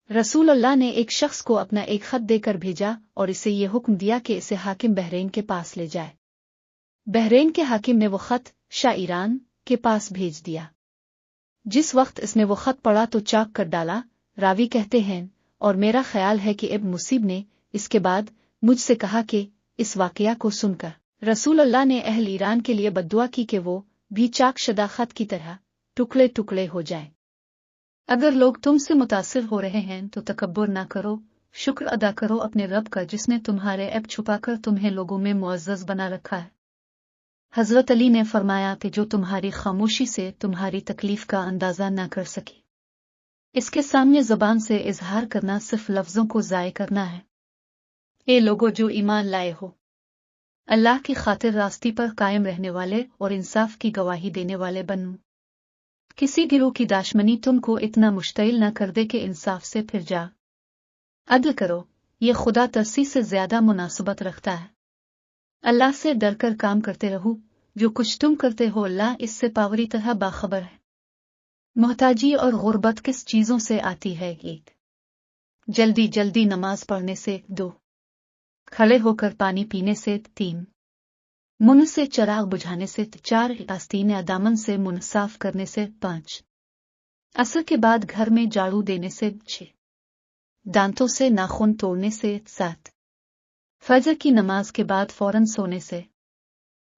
रसूल अल्लाह ने एक शख्स को अपना एक खत देकर भेजा और इसे ये हुक्म दिया कि इसे हाकिम बहरैन के पास ले जाए। बहरैन के हाकिम ने वो खत शाह ईरान के पास भेज दिया। जिस वक्त इसने वो खत पढ़ा तो चाक कर डाला। रावी कहते हैं, और मेरा ख्याल है कि इब्न मुसीब ने इसके बाद मुझसे कहा कि इस वाकया को सुनकर रसूल अल्लाह ने अहल ईरान के लिए बद्दुआ की कि वो भी चाकशदा खत की तरह टुकड़े टुकड़े हो जाएं। अगर लोग तुमसे मुतासिर हो रहे हैं तो तकब्बुर ना करो, शुक्र अदा करो अपने रब का जिसने तुम्हारे ऐब छुपाकर तुम्हें लोगों में मुअज़्ज़ज़ बना रखा है। हज़रत अली ने फरमाया कि जो तुम्हारी खामोशी से तुम्हारी तकलीफ का अंदाजा ना कर सकी, इसके सामने ज़बान से इजहार करना सिर्फ लफ्ज़ों को ज़ाय करना है। ए लोगो जो ईमान लाए हो, अल्लाह की खातिर रास्ती पर कायम रहने वाले और इंसाफ की गवाही देने वाले बनो। किसी गिरोह की दाशमनी तुमको इतना मुश्तइल न कर दे कि इंसाफ से फिर जा अदल करो, ये खुदा तरसी से ज्यादा मुनासबत रखता है। अल्लाह से डर कर काम करते रहो, जो कुछ तुम करते हो अल्लाह इससे पावरी तरह बाखबर है। मोहताजी और गुर्बत किस चीजों से आती है? एक, जल्दी जल्दी नमाज पढ़ने से। 2, खड़े होकर पानी पीने से। 3, मुंह से चराग बुझाने से। 4, आस्तीन या दामन से मुंह साफ करने से। 5, असर के बाद घर में झाड़ू देने से। 6, दांतों से नाखून तोड़ने से। 7, फजर की नमाज के बाद फौरन सोने से।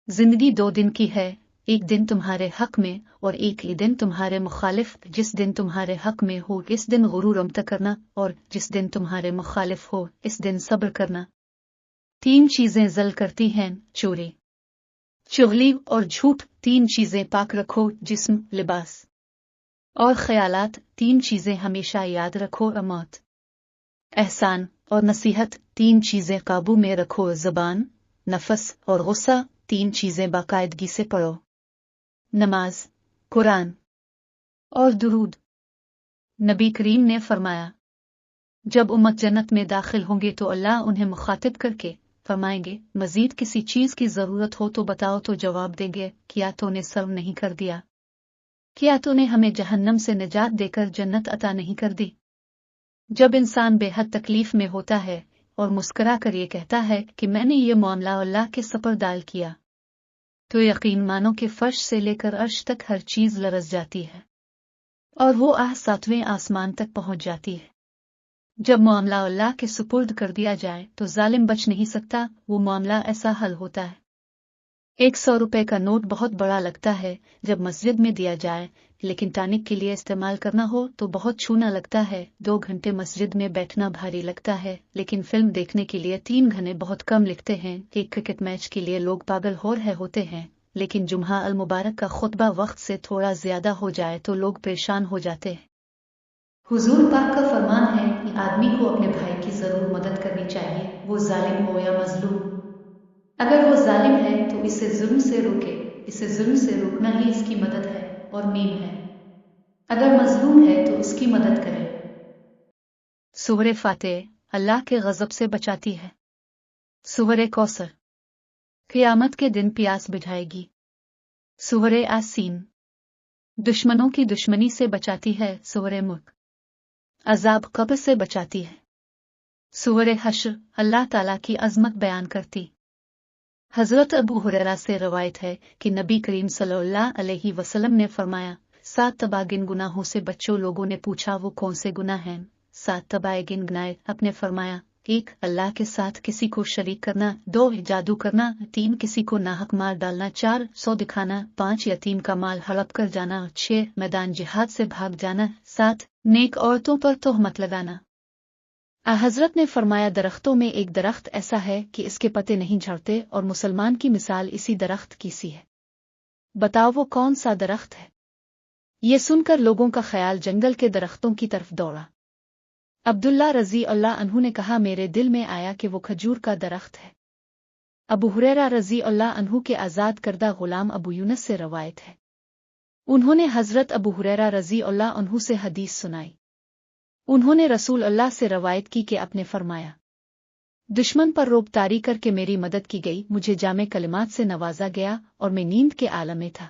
जिंदगी 2 दिन की है, एक दिन तुम्हारे हक में और एक ही दिन तुम्हारे मुखालिफ। जिस दिन तुम्हारे हक में हो इस दिन गुरूर अमत करना, और जिस दिन तुम्हारे मुखालिफ हो इस दिन सब्र करना। 3 चीजें जल करती हैं, चोरी, चुगली और झूठ। 3 चीजें पाक रखो, जिस्म, लिबास और ख्यालात। 3 चीजें हमेशा याद रखो, मौत, एहसान और नसीहत। 3 चीजें काबू में रखो, ज़बान, नफस और गुस्सा। 3 चीजें बाकायदगी से पढ़ो, नमाज, कुरान और दुरूद। नबी करीम ने फरमाया, जब उम्मत जन्नत में दाखिल होंगे तो अल्लाह उन्हें मुखातिब करके फरमाएंगे, मजीद किसी चीज की जरूरत हो तो बताओ। तो जवाब देंगे, क्या तूने सर्व नहीं कर दिया? क्या तूने हमें जहन्नम से निजात देकर जन्नत अता नहीं कर दी? जब इंसान बेहद तकलीफ में होता है और मुस्कुरा कर ये कहता है कि मैंने ये मामला अल्लाह के सपुर्द किया, तो यकीन मानो कि फर्श से लेकर अर्श तक हर चीज लरज़ जाती है और वो 7वें आसमान तक पहुंच जाती है। जब मामला अल्लाह के सुपुर्द कर दिया जाए तो जालिम बच नहीं सकता। वो मामला ऐसा हल होता है। 100 रुपए का नोट बहुत बड़ा लगता है जब मस्जिद में दिया जाए, लेकिन टानिक के लिए इस्तेमाल करना हो तो बहुत छूना लगता है। 2 घंटे मस्जिद में बैठना भारी लगता है, लेकिन फिल्म देखने के लिए 3 घंटे बहुत कम लिखते हैं। एक क्रिकेट मैच के लिए लोग पागल हो रहे होते हैं, लेकिन जुम्हा अल मुबारक का खुतबा वक्त से थोड़ा ज्यादा हो जाए तो लोग परेशान हो जाते हैं। हुजूर पाक का फरमान है कि आदमी को अपने भाई की जरूर मदद करनी चाहिए, वो जालिम हो या मजलूम। अगर वो जालिम है तो इसे जुल्म से रोके, इसे जुल्म से रोकना ही इसकी मदद है और मीम है। अगर मजलूम है तो उसकी मदद करे। सूरह फातिह अल्लाह के गजब से बचाती है। सूरह कौसर क़यामत के दिन प्यास बुझाएगी। सूरह यासीन दुश्मनों की दुश्मनी से बचाती है। सूरह मुल्क अजाब कब्र से बचाती है। सूरह हश्र अल्लाह ताला की अजमत बयान करती। हजरत अबू हुरैरा से रवायत है कि नबी करीम सल्लल्लाहु अलैहि वसल्लम ने फरमाया, 7 तबागिन गुनाहों से बच्चों। लोगों ने पूछा वो कौन से गुनाह हैं? 7 तबागिन गिनाए। आपने फरमाया, 1 अल्लाह के साथ किसी को शरीक करना। 2 जादू करना। 3 किसी को नाहक मार डालना। 4 सौ दिखाना। 5 यतीम का माल हड़प कर जाना। 6 मैदान जिहाद से भाग जाना। 7 नेक औरतों पर तोहमत लगाना। हजरत ने फरमाया, दरख्तों में एक दरख्त ऐसा है कि इसके पत्ते नहीं झड़ते और मुसलमान की मिसाल इसी दरख्त की सी है। बताओ वो कौन सा दरख्त है? ये सुनकर लोगों का ख्याल जंगल के दरख्तों की तरफ दौड़ा। अब्दुल्ला रजी अल्लाह अन्हु ने कहा, मेरे दिल में आया कि वो खजूर का दरख्त है। अबू हुरैरा रजी अल्लाह अन्हु के आजाद करदा गुलाम अबू यूनुस से रवायत है, उन्होंने हजरत अबू हुरैरा रजी अल्लाह अन्हु से हदीस सुनाई। उन्होंने रसूल अल्लाह से रवायत की कि आपने फरमाया, दुश्मन पर रोब तारी करके मेरी मदद की गई, मुझे जामे कलिमात से नवाजा गया और मैं नींद के आलम में था।